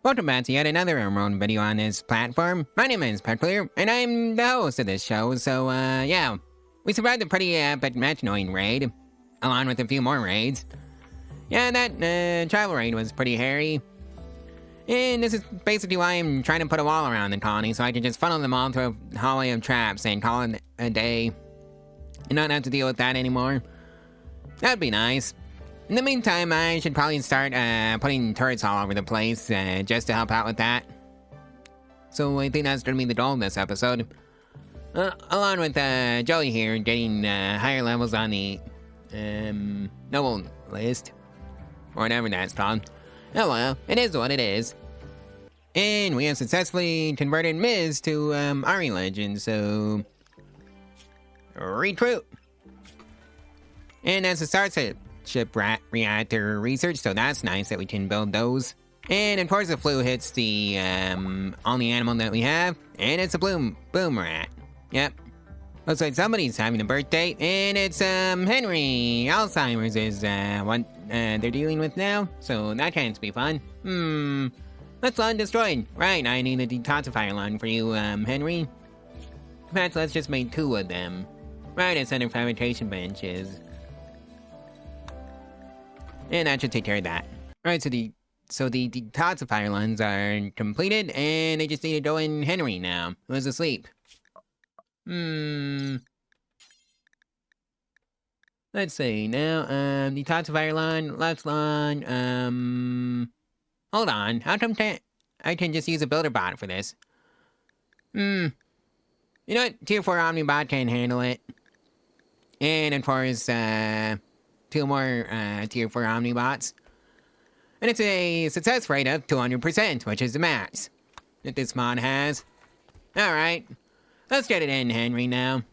Welcome back to yet another Rimworld video on this platform. My name is Pravculear, and I'm the host of this show, so, yeah. We survived a pretty epic match-annoying raid, along with a few more raids. Yeah, that, travel raid was pretty hairy. And this is basically why I'm trying to put a wall around the colony, so I can just funnel them all through a hallway of traps and call it a day. And not have to deal with that anymore. That'd be nice. In the meantime, I should probably start putting turrets all over the place just to help out with that. So I think that's going to be the goal of this episode. Along with Joey here getting higher levels on the noble list. Or whatever that's called. Oh well, it is what it is. And we have successfully converted Miz to Army Legend, so... recruit! And as a start ship reactor research, so that's nice that we can build those. And of course the flu hits the only animal that we have, and it's a boom rat. Yep. Looks like somebody's having a birthday, and it's Henry. Alzheimer's is what they're dealing with now, so that can't be fun. That's line destroyed. Right, I need a detoxifier line for you, Henry. In fact, let's just make 2 of them. Right at center fabrication benches. And that should take care of that. Alright, so the detoxifier lines are completed, and they just need to go in Henry now, who is asleep. Let's see, now, detoxifier line, left line, hold on, how come I can just use a builder bot for this? You know what, tier 4 Omnibot can handle it. And of course, 2 more tier 4 Omnibots. And it's a success rate of 200%, which is the max that this mod has. Alright, let's get it in, Henry, now.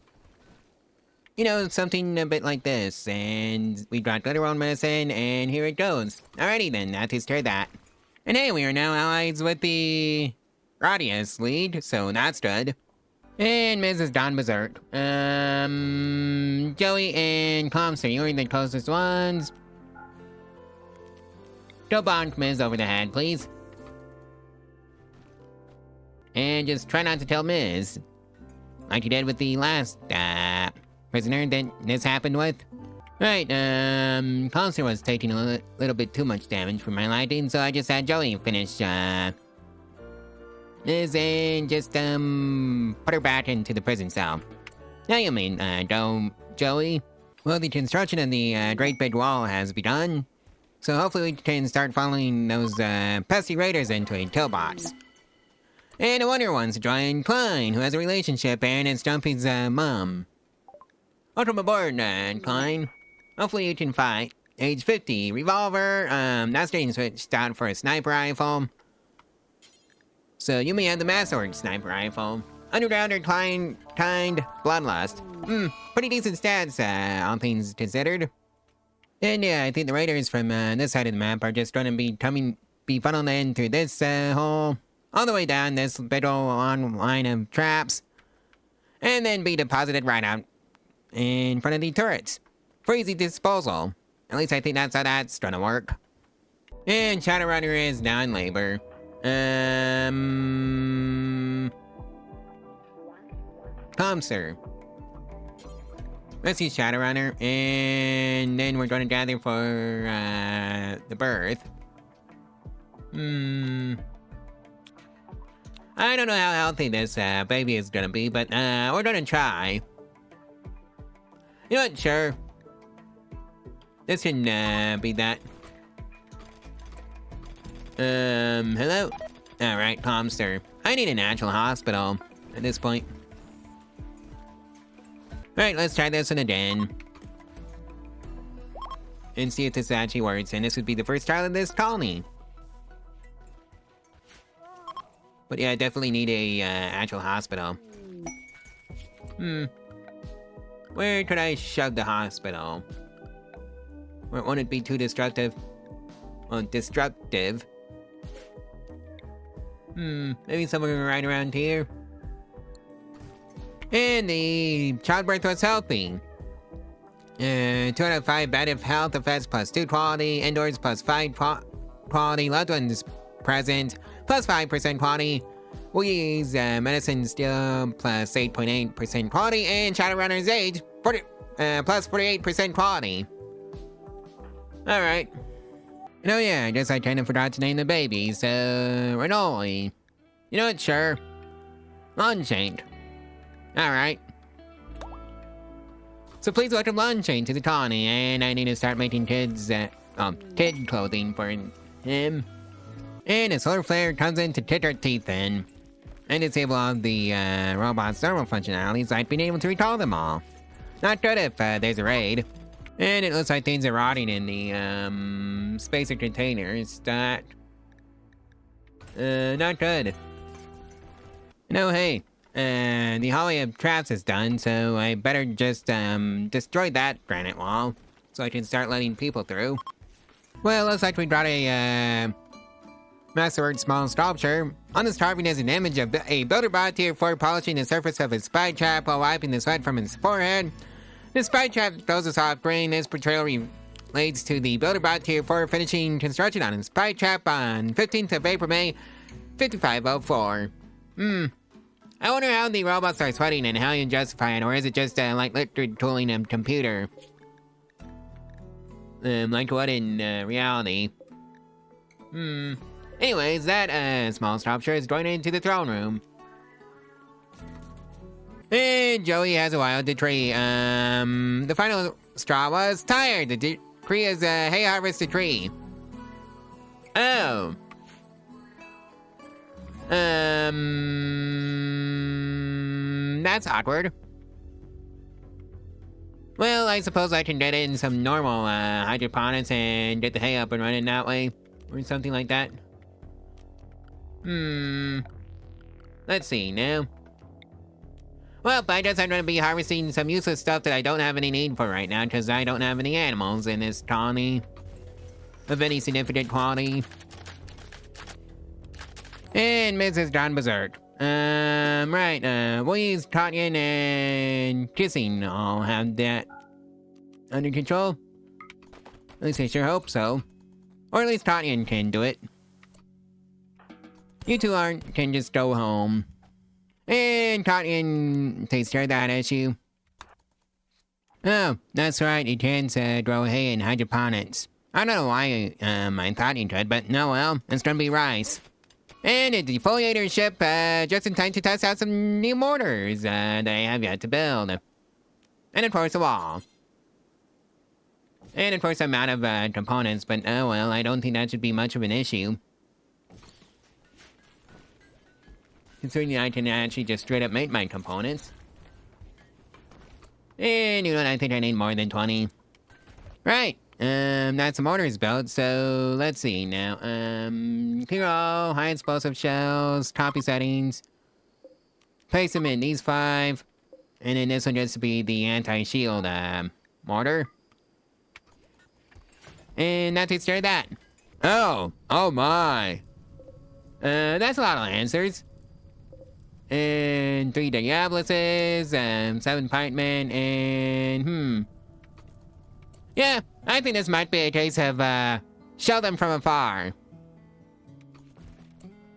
You know, something a bit like this, and we got glitter on medicine, and here it goes. Alrighty then, that takes care of that. And hey, we are now allies with the Radius League, so that's good. And Mrs. Don Berserk. Joey and Comster, you're the closest ones. Go bonk Miz over the head, please. And just try not to tell Miz. Like you did with the last, prisoner that this happened with. Right, Comster was taking a little bit too much damage for my liking, so I just had Joey finish, Miz and just, put her back into the prison cell. Now you mean, Joey? Well, the construction of the, Great Big Wall has begun. So hopefully we can start following those, pesky raiders into a kill box. And a wonder wants to join Klein, who has a relationship, and it's Jumpy's, mom. Welcome aboard, Klein. Hopefully you can fight. Age 50, revolver, that's getting switched out for a sniper rifle. So you may have the Masterwork sniper rifle. Undergrounder kind, bloodlust. Pretty decent stats, all things considered. And yeah, I think the raiders from this side of the map are just going to be funneled in through this hole, all the way down this big old long line of traps, and then be deposited right out in front of the turrets for easy disposal. At least I think that's how that's gonna work. And Shadowrunner is now in labor. Comster. Let's use Shadowrunner, and then we're going to gather for, the birth. I don't know how healthy this, baby is gonna be, but, we're gonna try. You know what, sure. This can, be that. Hello? Alright, Comster. I need an actual hospital at this point. Alright, let's try this in a den. And see if this actually works, and this would be the first trial of this colony. But yeah, I definitely need a, actual hospital. Where could I shove the hospital? Or won't it be too destructive? Well, destructive. Maybe somewhere right around here. And the childbirth was healthy. 2 out of 5 bad if health effects plus 2 quality, indoors plus 5 quality, loved ones present plus 5% quality. We'll use Medicine Steel plus 8.8% quality, and Shadowrunner's Age plus 48% quality. Alright. And oh yeah, I guess I kinda forgot to name the baby, so... Renoli. You know what, sure. Unchained. Alright. So please welcome Unchained to the colony, and I need to start making kid clothing for him. And a solar flare comes in to kick our teeth in. And disable all the robot's thermal functionalities like being able to recall them all. Not good if there's a raid. And it looks like things are rotting in the spacer containers. Not good. No, hey, the hallway of traps is done, so I better just destroy that granite wall so I can start letting people through. Well, looks like we got a masterwork small sculpture. On the sculpture is an image of a builder bot tier 4 polishing the surface of his spy trap while wiping the sweat from his forehead. The spy trap throws a soft grain. This portrayal relates to the builder bot tier 4 finishing construction on his spy trap on 15th of April, May 5504. I wonder how the robots are sweating and how you justify it, or is it just like liquid cooling a computer? Like what in reality? Anyways, that small sculpture is going into the throne room. And Joey has a wild decree. The final straw was tired. The decree is hey, harvest the tree. Oh. That's awkward. Well, I suppose I can get in some normal hydroponics and get the hay up and running that way. Or something like that. Let's see now. Well, I guess I'm gonna be harvesting some useless stuff that I don't have any need for right now, because I don't have any animals in this colony of any significant quality. And Mrs. gone berserk. Right, we'll use Gideon and Kissing. I'll have that under control. At least I sure hope so. Or at least Gideon can do it. You two can just go home. And Gideon takes care of that issue. Oh, that's right, you can grow hay in hydroponics. I don't know why I thought you could, but no, well, it's gonna be rice. And a defoliator ship just in time to test out some new mortars that I have yet to build. And of course a wall. And of course I'm out of components, but oh well, I don't think that should be much of an issue. Considering I can actually just straight up make my components. And you know what, I think I need more than 20. Right, that's the mortars built, so let's see now. Clear all, high explosive shells, copy settings. Place them in these 5. And then this one gets to be the anti-shield mortar. And that takes care of that. Oh my. That's a lot of answers. And 3 Diabluses, 7 Pikemen, and yeah, I think this might be a case of shell them from afar.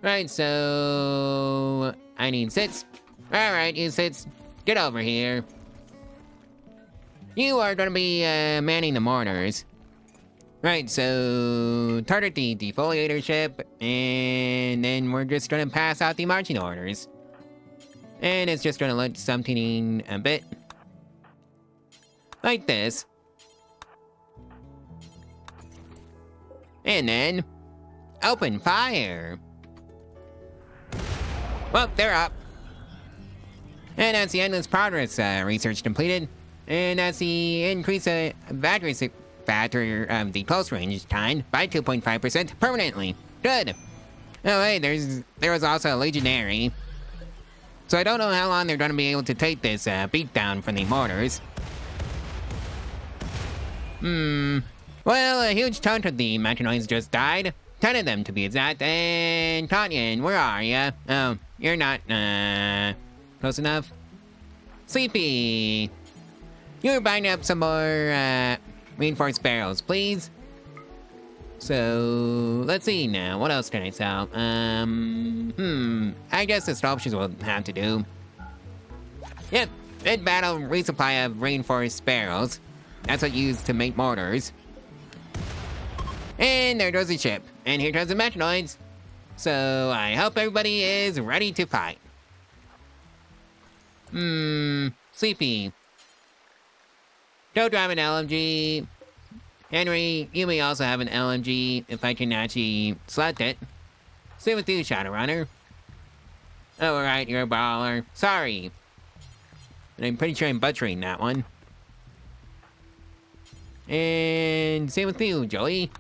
Right, so I need sits. Alright, you sits, get over here. You are gonna be manning the mortars. Right, so target the defoliator ship, and then we're just gonna pass out the marching orders. And it's just gonna look something a bit like this. And then open fire. Well, they're up. And that's the endless progress research completed. And that's the increase battery factor of the close range kind by 2.5% permanently. Good. Oh hey, there was also a legionary. So I don't know how long they're going to be able to take this beatdown from the mortars. Well, a huge chunk of the mechanoids just died. 10 of them to be exact. And Gideon, where are ya? Oh, you're not, close enough. Sleepy. You're buying up some more, reinforced barrels, please. So, let's see now. What else can I sell? I guess the sculptures will have to do. Yep, mid-battle resupply of reinforced sparrows. That's what you use to make mortars. And there goes the ship. And here comes the mechanoids. So, I hope everybody is ready to fight. Sleepy. Don't drive an LMG. Henry, you may also have an LMG if I can actually select it. Same with you, Shadowrunner. Oh, alright, you're a brawler. Sorry. And I'm pretty sure I'm butchering that one. And same with you, Joey.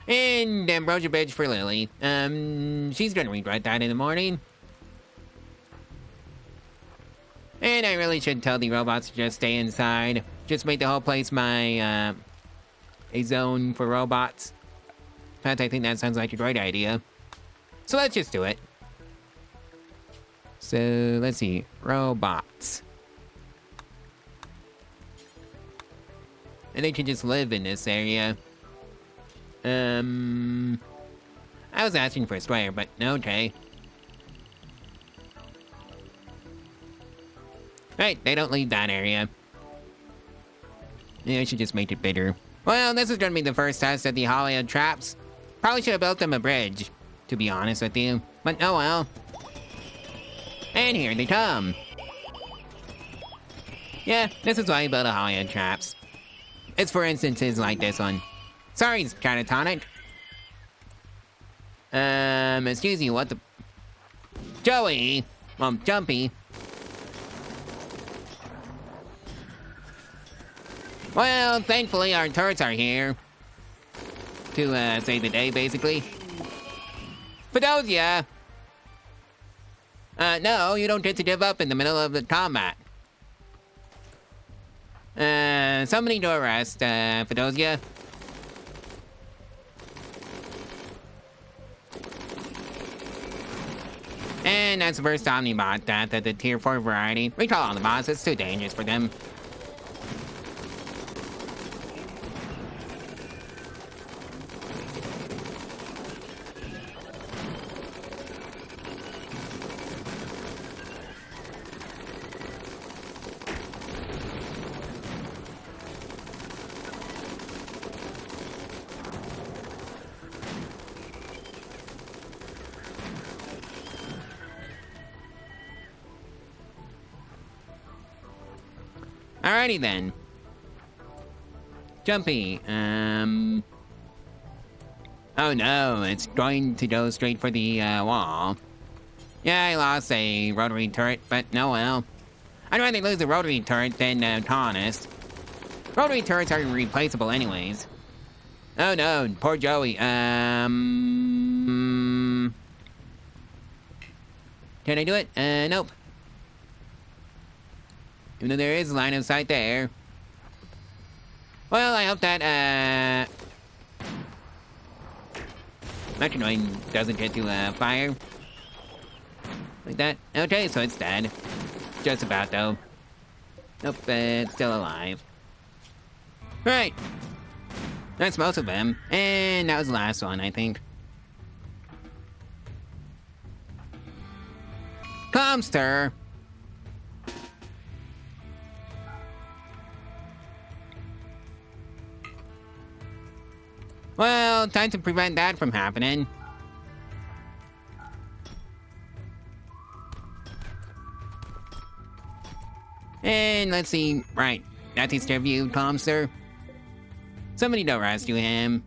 And Ambrosia Bridge for Lily. She's gonna regret that in the morning. And I really should tell the robots to just stay inside. Just make the whole place my, a zone for robots. In fact, I think that sounds like a great idea. So let's just do it. So, let's see. Robots. And they can just live in this area. I was asking for a square, but okay. Right, they don't leave that area. Yeah, I should just make it bigger. Well, this is gonna be the first test of the Hollywood traps. Probably should have built them a bridge, to be honest with you. But oh well. And here they come. Yeah, this is why I built a Hollywood traps. It's for instances like this one. Sorry, catatonic. Excuse you, what the... Joey! Jumpy. Well, thankfully our turrets are here. To, save the day, basically. Fedosia! No, you don't get to give up in the middle of the combat. Somebody to arrest, Fedosia. And that's the first Omnibot death of the Tier 4 variety. Recall on the boss, it's too dangerous for them. Alrighty then. Jumpy, Oh no, it's going to go straight for the, wall. Yeah, I lost a rotary turret, but no well. I'd rather lose a rotary turret than, colonist. Rotary turrets are replaceable anyways. Oh no, poor Joey, Can I do it? Nope. Even though there is line of sight there. Well, I hope that, Mechanoid doesn't get to, fire. Like that. Okay, so it's dead. Just about, though. Nope, it's still alive. Right. That's most of them. And that was the last one, I think. Comster! Well, time to prevent that from happening. And let's see, right, that's his review, Comster. Somebody to rescue him.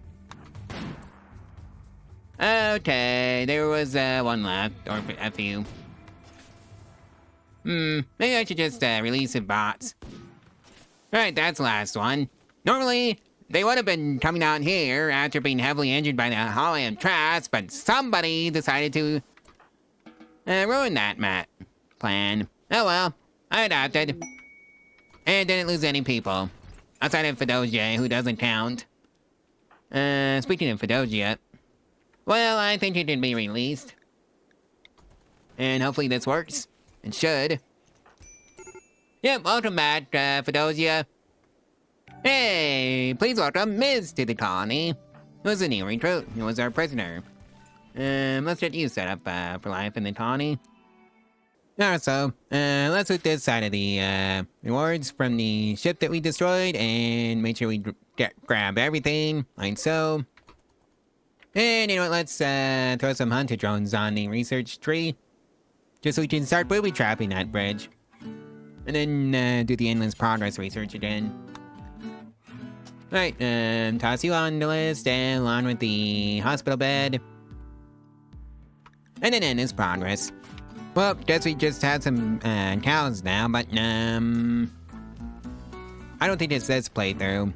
Okay, there was one left, or a few. Maybe I should just release the bots. Right, that's the last one. Normally, they would have been coming out here after being heavily injured by the Hollywood traps, but somebody decided to ruin that plan. Oh well, I adapted. And didn't lose any people. Outside of Fedosia, who doesn't count. Speaking of Fedosia, well, I think it can be released. And hopefully this works. It should. Yep, welcome back, Fedosia. Hey, please welcome Miz to the colony. Who was a new recruit? Who was our prisoner? Let's get you set up for life in the colony. Also, let's loot this side of the rewards from the ship that we destroyed and make sure we grab everything, like so. And you know what, let's throw some hunter drones on the research tree, just so we can start booby trapping that bridge. And then do the endless progress research again. Right, toss you on the list, and along with the hospital bed. And then endless progress. Well, guess we just had some cows now, but I don't think it's this playthrough.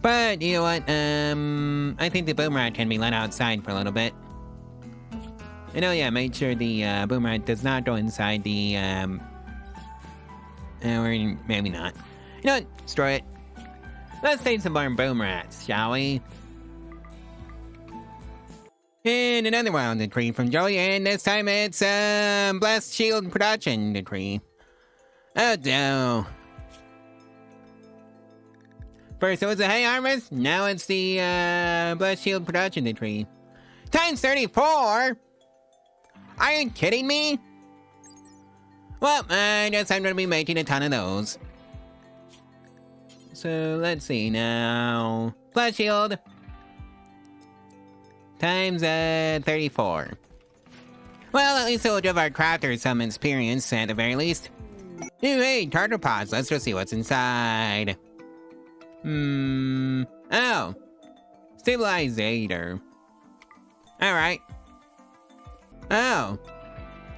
But you know what? I think the boomerang can be let outside for a little bit. And oh yeah, make sure the boomerang does not go inside the or maybe not. You know what? Destroy it. Let's take some more boomerangs, shall we? And another wild decree from Joey, and this time it's Blast Shield Production decree. Oh no. First it was the Hay Harvest, now it's the Blast Shield Production decree. Times 34? Are you kidding me? Well, I guess I'm gonna be making a ton of those. So let's see now. Blast Shield times 34. Well, at least it'll give our crafters some experience at the very least. Ooh, hey, tartar pods. Let's go see what's inside. Oh. Stabilizer. Alright. Oh.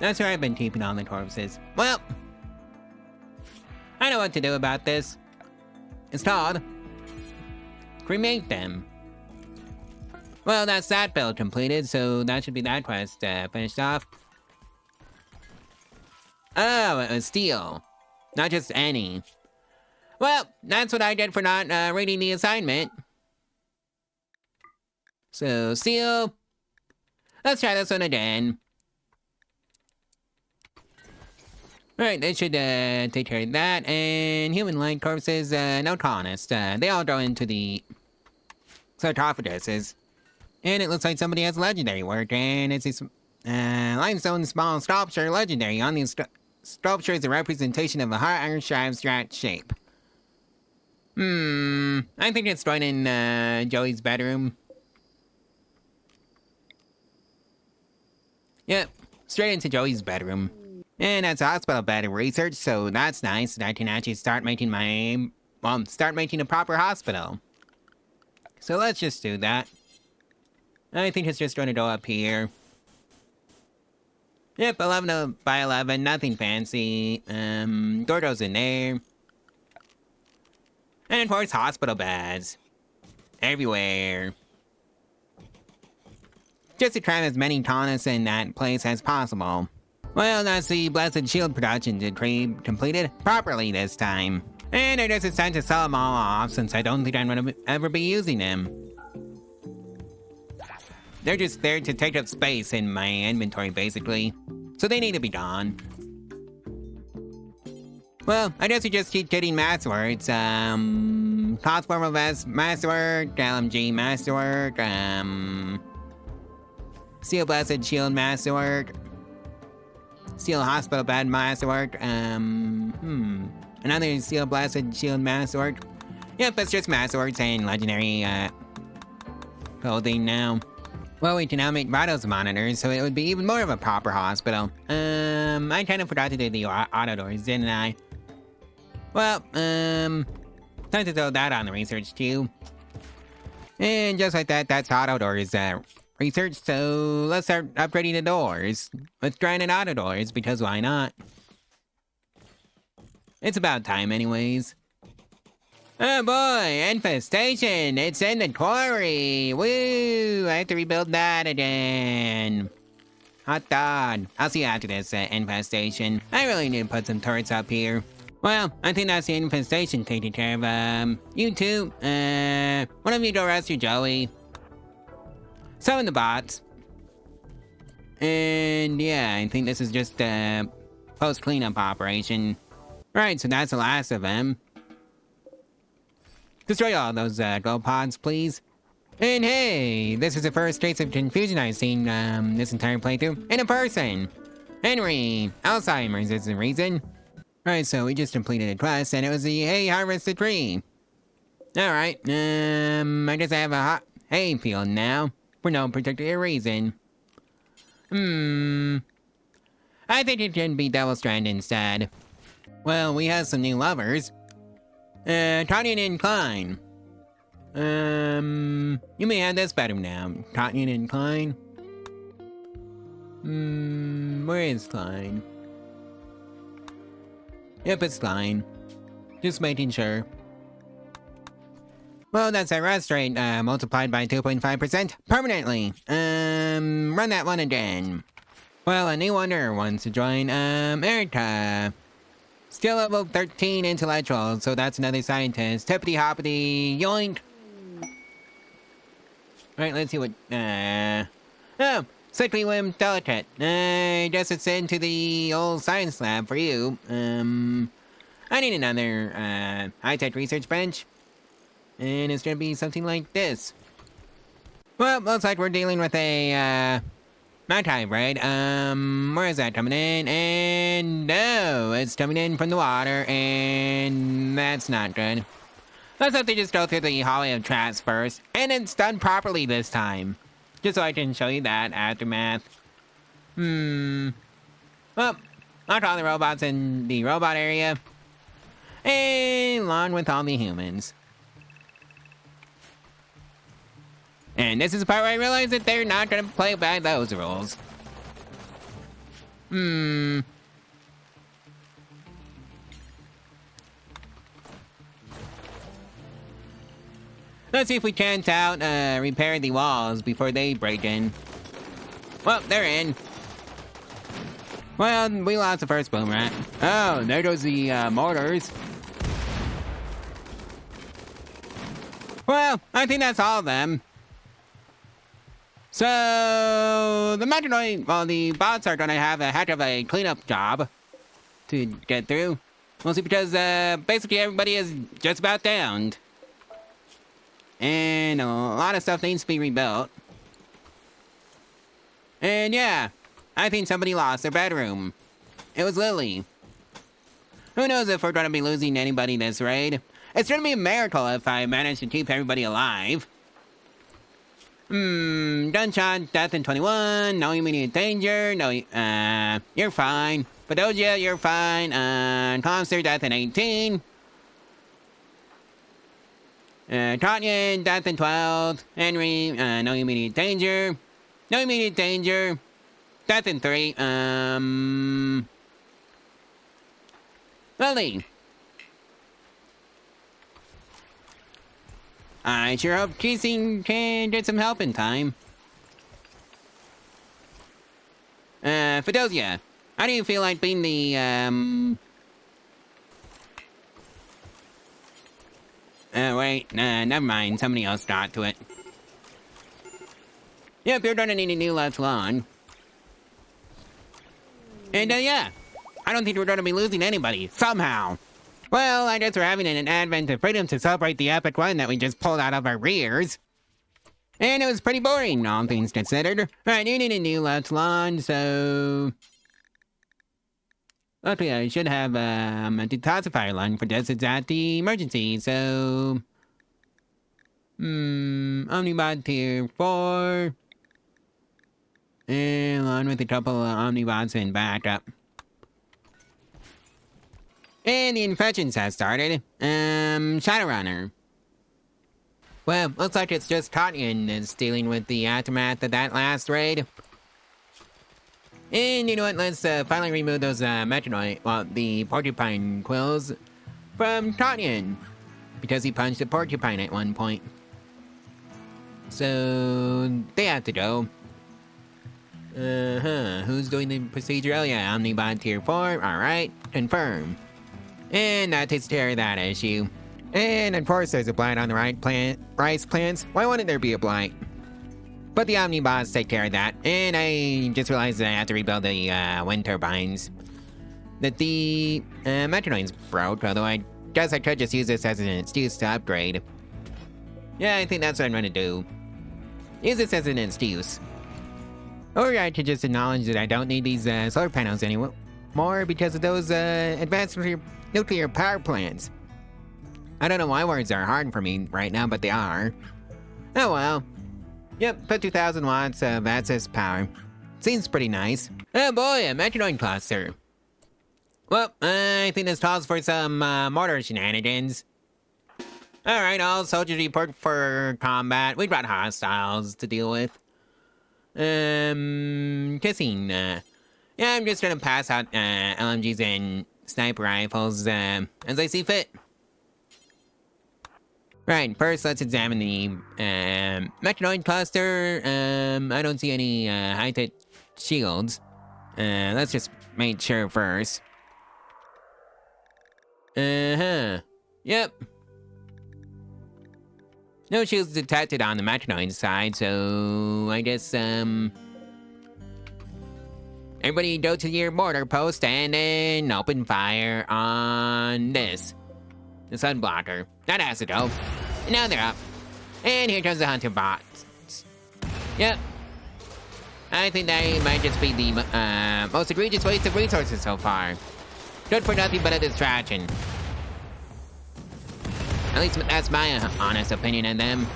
That's where I've been keeping all the corpses. Well, I know what to do about this. It's called cremate them. Well, that's that build completed, so that should be that quest finished off. Oh, it was steel. Not just any. Well, that's what I did for not reading the assignment. So, steel. Let's try this one again. Alright, they should take care of that. And human-like corpses, no colonists. They all go into the sarcophaguses. And it looks like somebody has legendary work, and it's this limestone small sculpture legendary. On the sculpture is a representation of a hot iron abstract shape. I think it's going in Joey's bedroom. Yep, straight into Joey's bedroom. And that's a hospital bed research, so that's nice. I can actually start making a proper hospital. So let's just do that. I think it's just going to go up here. Yep, 11 by 11, nothing fancy. Door goes in there. And of course, hospital beds. Everywhere. Just to cram as many colonists in that place as possible. Well, that's the Blessed Shield production decree completed properly this time. And I guess it's time to sell them all off, since I don't think I'm going to ever be using them. They're just there to take up space in my inventory, basically. So they need to be gone. Well, I guess we just keep getting masterworks. Cosformal masterwork, LMG masterwork, Steel Blessed Shield masterwork, Steel Hospital Bed masterwork, another Steel Blessed Shield masterwork. Yep, it's just masterworks and legendary, clothing now. Well, we can now make vitals monitors, so it would be even more of a proper hospital. I kind of forgot to do the auto doors, didn't I? Well, time to throw that on the research queue. And just like that, that's auto doors, research, so let's start upgrading the doors. Let's grind in auto doors, because why not? It's about time anyways. Oh boy, infestation! It's in the quarry! Woo! I have to rebuild that again. Hot dog. I'll see you after this infestation. I really need to put some turrets up here. Well, I think that's the infestation taken care of. You two, one of you go rescue Joey. Summon the bots. And yeah, I think this is just a post-cleanup operation. Right, so that's the last of them. Destroy all those gold pods, please. And hey, this is the first trace of confusion I've seen this entire playthrough in a person. Henry, Alzheimer's is the reason. Alright, so we just completed a quest and it was the hay harvest a tree. Alright, I guess I have a hot hay field now for no particular reason. I think it can be Devil Strand instead. Well, we have some new lovers. Tanya and Klein. You may have this better now. Tanya and Klein. Where is Klein? Yep, it's Klein. Just making sure. Well, that's our rest rate, multiplied by 2.5% permanently. Run that one again. Well, a new wonder wants to join, Erica. Still level 13 intellectual, so that's another scientist. Tippity hoppity, yoink. Alright, let's see what, oh, sickly limb delicate. I guess it's into the old science lab for you. I need another, high-tech research bench. And it's gonna be something like this. Well, looks like we're dealing with a, night hybrid. Where is that coming in? And no, it's coming in from the water, and that's not good. Let's have to just go through the hallway of traps first, and it's done properly this time. Just so I can show you that aftermath. Well, I'll call the robots in the robot area, and along with all the humans. And this is the part where I realize that they're not gonna play by those rules. Let's see if we can't repair the walls before they break in. Well, they're in. Well, we lost the first boom rat. Oh, there goes the mortars. Well, I think that's all of them. So, the Metroid, well, the bots are gonna have a heck of a cleanup job to get through. Mostly because, basically everybody is just about downed. And a lot of stuff needs to be rebuilt. And yeah, I think somebody lost their bedroom. It was Lily. Who knows if we're gonna be losing anybody this raid. It's gonna be a miracle if I manage to keep everybody alive. Gunshot, death in 21, no immediate danger, no, you're fine. Padoja, you're fine, Comster, death in 18. Tanya, death in 12. Henry, no immediate danger. No immediate danger. Death in 3, Lily. I sure hope Casey can get some help in time. Fedosia, how do you feel like being the, wait, never mind, somebody else got to it. Yep, you're gonna need a new left lawn. And, yeah, I don't think we're gonna be losing anybody, somehow. Well, I guess we're having an advent of freedom to celebrate the epic one that we just pulled out of our rears. And it was pretty boring, all things considered. Right, you need a new left lawn, so... Luckily, I should have, a detoxifier line for this. It's at the emergency, so... Omnibot tier 4. And along with a couple of Omnibots in backup. And the infections have started. Shadowrunner. Well, looks like it's just Gideon is dealing with the aftermath of that last raid. And you know what, let's finally remove those the porcupine quills from Gideon. Because he punched a porcupine at one point. So, they have to go. Who's doing the procedure? Oh yeah, Omnibot tier 4, alright, confirm. And that takes care of that issue. And of course there's a blight on the rice plants. Why wouldn't there be a blight? But the Omnibots take care of that. And I just realized that I have to rebuild the wind turbines. That the Metronoid's broke, although I guess I could just use this as an excuse to upgrade. Yeah, I think that's what I'm gonna do. Use this as an excuse. Or I could just acknowledge that I don't need these solar panels anymore because of those advanced nuclear power plants. I don't know why words are hard for me right now, but they are. Oh well. Yep, put 2,000 watts of access power. Seems pretty nice. Oh boy, a metroid cluster. Well, I think this calls for some mortar shenanigans. Alright, all soldiers report for combat. We've got hostiles to deal with. Kissing. Yeah, I'm just gonna pass out LMGs and sniper rifles as I see fit. Right, first let's examine the metroid cluster. I don't see any high-tech shields. Let's just make sure first. Yep. No shields detected on the metroid side, so I guess, everybody go to your mortar post and then open fire on this. The sun blocker. That has to go. And now they're up. And here comes the hunter bots. Yep. I think that might just be the most egregious waste of resources so far. Good for nothing but a distraction. At least that's my honest opinion of them.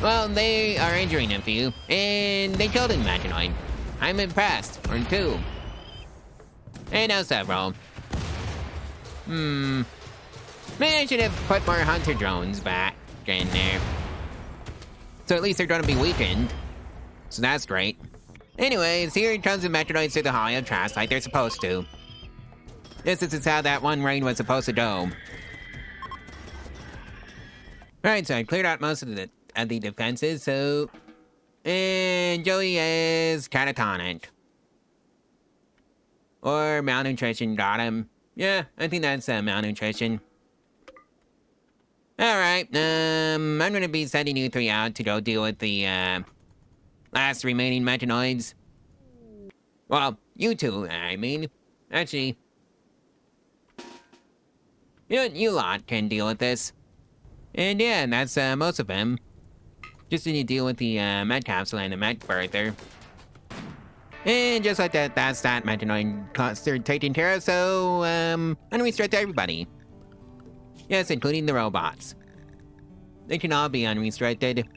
Well, they are injuring a few, and they killed an Imaginoid. I'm impressed, or two. And now several. Maybe I should have put more hunter drones back in there. So at least they're gonna be weakened. So that's great. Anyways, here comes the Metroids through the Hall of Trash like they're supposed to. This is how that one raid was supposed to go. Alright, so I cleared out most of the defenses, so... And Joey is catatonic. Or malnutrition got him. Yeah, I think that's malnutrition. Alright, I'm gonna be sending you three out to go deal with the, last remaining Metanoids. Well, you two, I mean. Actually... You lot can deal with this. And yeah, that's most of them. Just need to deal with the med capsule and the med birther. And just like that, that's that Metanoid cluster taken care of, so unrestricted everybody. Yes, including the robots. They can all be unrestricted.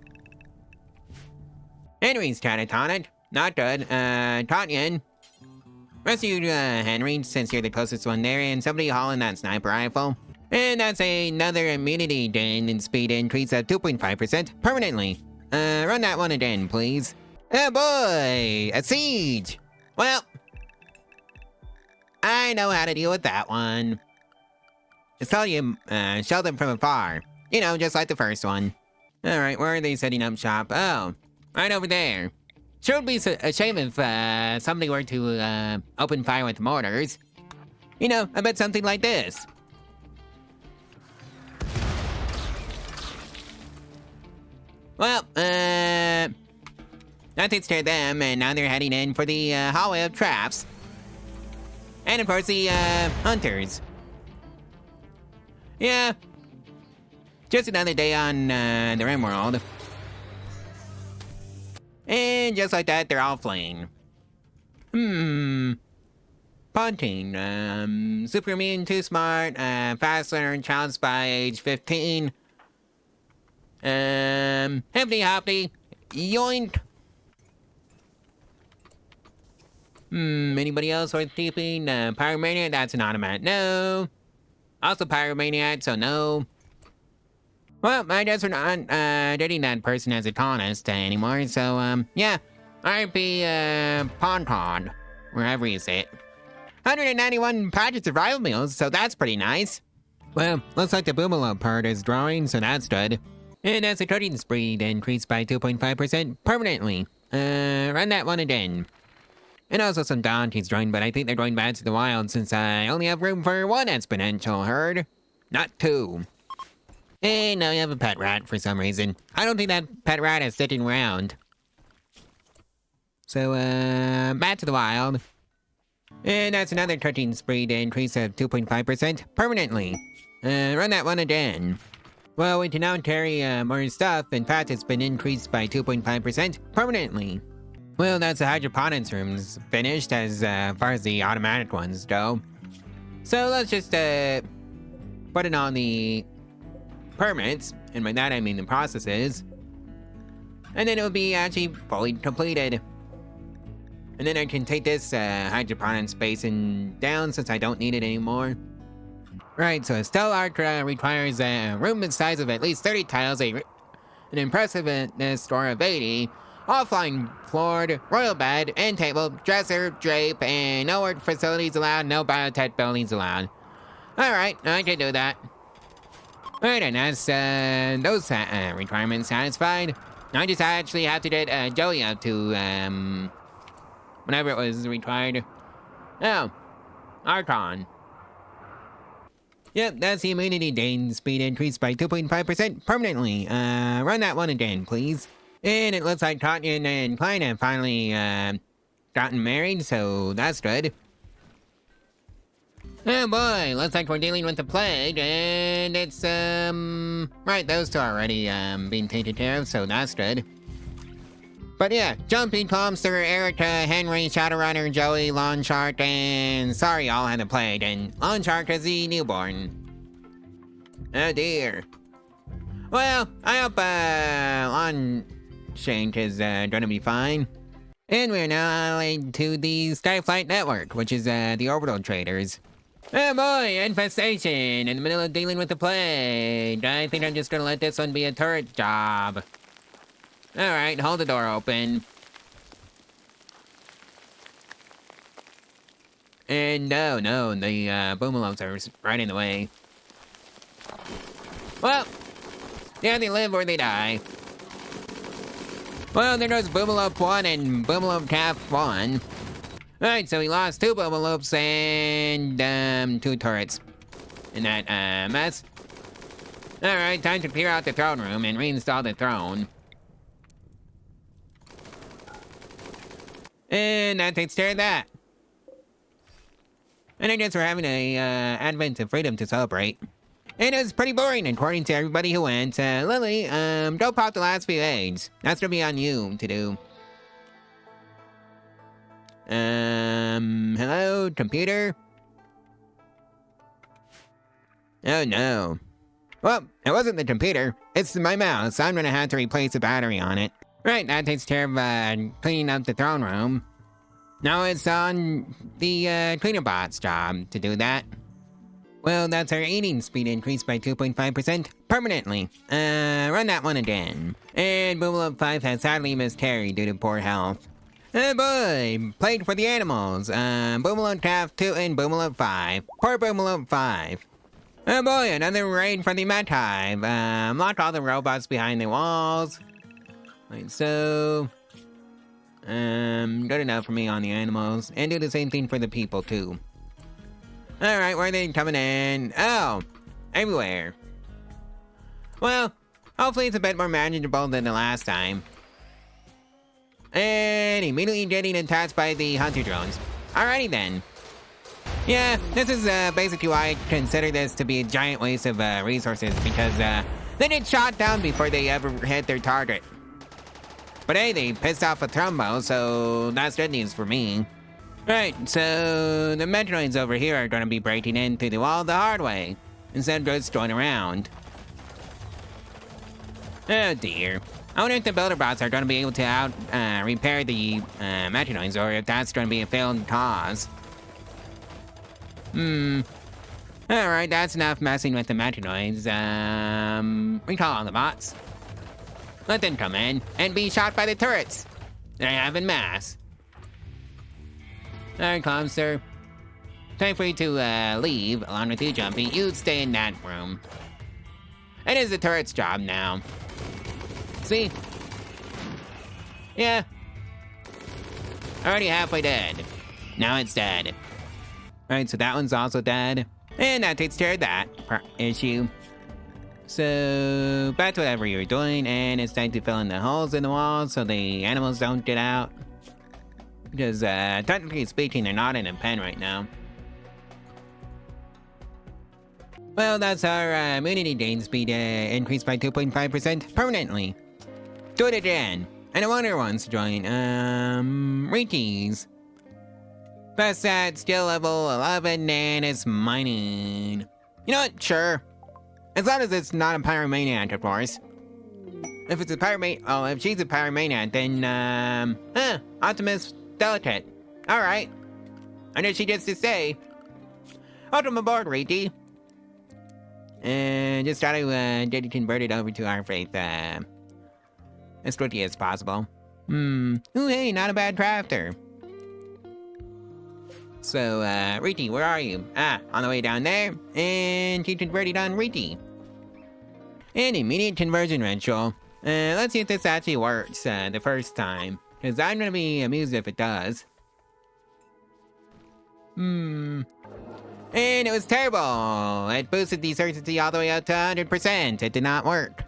Henry's catatonic. Not good. Tanyan. Rest of you, Henry, since you're the closest one there, and somebody haul in that sniper rifle. And that's another immunity gain and speed increase of 2.5% permanently. Run that one again, please. Oh boy, a siege. Well, I know how to deal with that one. Just tell you, shell them from afar. You know, just like the first one. Alright, where are they setting up shop? Oh, right over there. Sure would be a shame if somebody were to open fire with mortars. You know, I bet something like this. Well, that takes care of them, and now they're heading in for the hallway of traps. And of course the hunters. Yeah. Just another day on the Rimworld. And just like that, they're all fleeing. Ponting. Super immune, too smart, fast learner, child spy, age 15. Hippity hoppity. Yoink. Anybody else worth keeping? Pyromaniac, that's an automatic no. Also Pyromaniac, so no. Well, I guess we're not dating that person as a colonist anymore, so, yeah. RP, Poncon, wherever you say it. 191 packets of rival meals, so that's pretty nice. Well, looks like the Boomaloo part is drawing, so that's good. And that's a cooking speed increased by 2.5% permanently. Run that one again. And also some donkeys joined, but I think they're going back to the wild since I only have room for one exponential herd, not two. And now you have a pet rat for some reason. I don't think that pet rat is sticking around. So, back to the wild. And that's another cooking speed increase of 2.5% permanently. Run that one again. Well, we can now carry more stuff. In fact, it's been increased by 2.5% permanently. Well, that's the hydroponics rooms finished as far as the automatic ones go. So let's just put it on the permits, and by that I mean the processes. And then it will be actually fully completed. And then I can take this hydroponics basin down since I don't need it anymore. Right, so a steel arc requires a room the size of at least 30 tiles, an impressiveness score of 80, offline floored, royal bed, end table, dresser, drape, and no work facilities allowed, no biotech buildings allowed. Alright, I can do that. Alright, and as those requirements satisfied, I just actually have to get Joey up to, whenever it was required. Oh, Archon. Yep, that's the immunity gain speed increased by 2.5% permanently. Run that one again, please. And it looks like Cotton and Klein have finally, gotten married, so that's good. Oh boy, looks like we're dealing with the plague, and it's, right, those two are already, being taken care of, so that's good. But yeah, Jumpy, Comster, Erica, Henry, Shadowrunner, Joey, Lawn Shark, and sorry all had the plague, and Lawn Shark is the newborn. Oh dear. Well, I hope, Lawn Shank is, gonna be fine. And we're now allied to the Skyflight Network, which is, the orbital traders. Oh boy, infestation in the middle of dealing with the plague. I think I'm just gonna let this one be a turret job. Alright, hold the door open. And no, the boomalopes are right in the way. Well, yeah, they live or they die. Well, there goes Boomalope 1 and Boomalope Calf 1. Alright, so we lost 2 boomalopes and 2 turrets in that mess. Alright, time to clear out the throne room and reinstall the throne. And that takes care of that. And I guess we're having a Advent of Freedom to celebrate. And it was pretty boring according to everybody who went. Lily, go pop the last few eggs. That's gonna be on you to do. Hello, computer? Oh no. Well, it wasn't the computer. It's my mouse. I'm gonna have to replace the battery on it. Right, that takes care of, cleaning up the throne room. Now it's on the, cleaner bot's job to do that. Well, that's our eating speed increased by 2.5% permanently. Run that one again. And Boomalope 5 has sadly miscarried due to poor health. Oh boy, plague for the animals. Boomalope Calf 2 and Boomalope 5. Poor Boomalope 5. Oh boy, another raid for the Met Hive. Lock all the robots behind the walls. Like so. Good enough for me on the animals. And do the same thing for the people, too. Alright, where are they coming in? Oh, everywhere. Well, hopefully it's a bit more manageable than the last time. And immediately getting attacked by the hunter drones. Alrighty then. Yeah, this is basically why I consider this to be a giant waste of resources, because they get shot down before they ever hit their target. But hey, they pissed off a Trumbo, so that's good news for me. Right, so the Metroids over here are gonna be breaking in through the wall the hard way, instead of just going around. Oh dear. I wonder if the Builder Bots are gonna be able to repair the Metroids, or if that's gonna be a failed cause. Alright, that's enough messing with the Metroids. Recall all the bots. Let them come in and be shot by the turrets. They have en masse. Alright, Comster. Time for you to leave, along with you, Jumpy. You stay in that room. It is the turret's job now. See? Yeah. Already halfway dead. Now it's dead. Alright, so that one's also dead. And that takes care of that issue. So, back to whatever you're doing, and it's time to fill in the holes in the walls so the animals don't get out. Because, technically speaking, they're not in a pen right now. Well, that's our immunity gain speed increased by 2.5% permanently. Do it again. And I wonder who wants to join. Ricky's. Best at skill level 11 and it's mining. You know what? Sure. As long as it's not a pyromaniac, of course. If it's a pyromaniac, oh, if she's a pyromaniac, then, Optimus Delicate. Alright. I know she gets to stay. Welcome aboard, Ricky. And just try to get you converted over to our faith, as quickly as possible. Ooh, hey, not a bad crafter. So, Riti, where are you? On the way down there, and she converted on Riti. An immediate conversion ritual. Let's see if this actually works, the first time. Because I'm gonna be amused if it does. And it was terrible! It boosted the certainty all the way up to 100%. It did not work.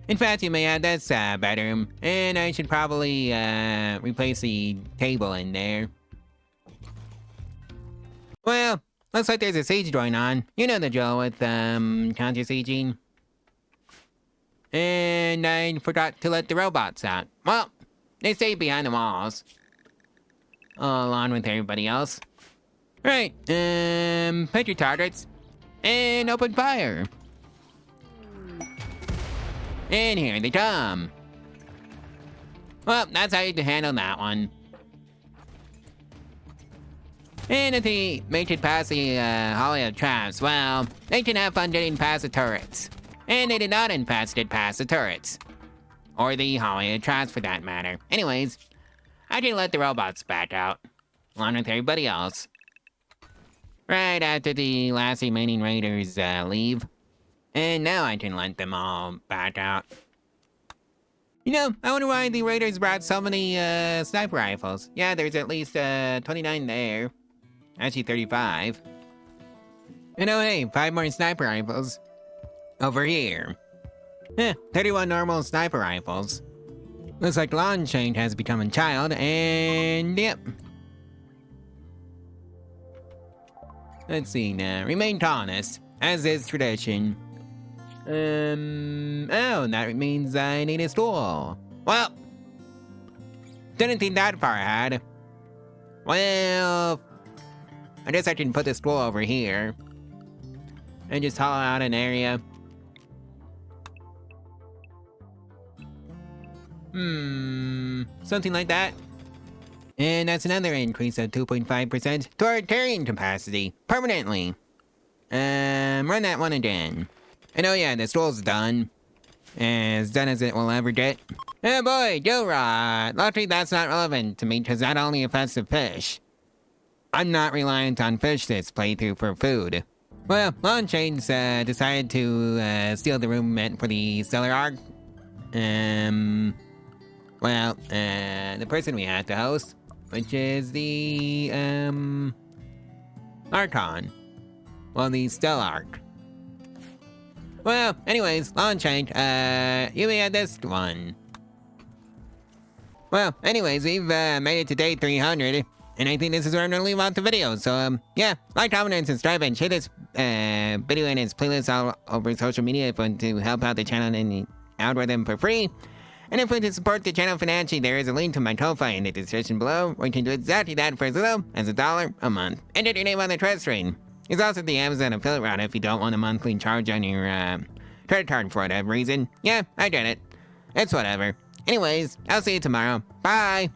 In fact, you may add this, bedroom. And I should probably, replace the table in there. Well, looks like there's a siege going on. You know the drill with, counter-sieging. And I forgot to let the robots out. Well, they stayed behind the walls. Along with everybody else. Right, pick your targets. And open fire. And here they come. Well, that's how you handle that one. And if they make it past the Hollywood traps, well, they can have fun getting past the turrets. And they did not in fact get past the turrets. Or the Hollywood traps for that matter. Anyways, I can let the robots back out. Along with everybody else. Right after the last remaining raiders leave. And now I can let them all back out. You know, I wonder why the raiders brought so many sniper rifles. Yeah, there's at least 29 there. Actually 35. And oh hey, 5 more sniper rifles. Over here. 31 normal sniper rifles. Looks like Longchain has become a child, and yep. Let's see now. Remain colonists, as is tradition. Oh, that means I need a stool. Well, didn't think that far ahead. Well, I guess I can put the stool over here. And just hollow out an area. Something like that. And that's another increase of 2.5% to our carrying capacity, permanently. Run that one again. And oh yeah, the stool's done. As done as it will ever get. Oh boy, go rot. Luckily that's not relevant to me because that only affects the fish. I'm not reliant on fish this playthrough for food. Well, Longchains decided to steal the room meant for the Stellar Arc. Well, the person we had to host, which is the, Archon. Well, the Stellarch. Well, anyways, Longchain, you may have this one. Well, anyways, we've, made it to day 300, and I think this is where I'm gonna leave off the video, so, yeah, like, comment, and subscribe, and share this, video and its playlist all over social media if you want to help out the channel and the algorithm for free. And if you want to support the channel financially, there is a link to my Ko-Fi in the description below, where you can do exactly that for as little as $1 a month. And get your name on the trust screen. There's also the Amazon affiliate route if you don't want a monthly charge on your credit card for whatever reason. Yeah, I get it. It's whatever. Anyways, I'll see you tomorrow. Bye!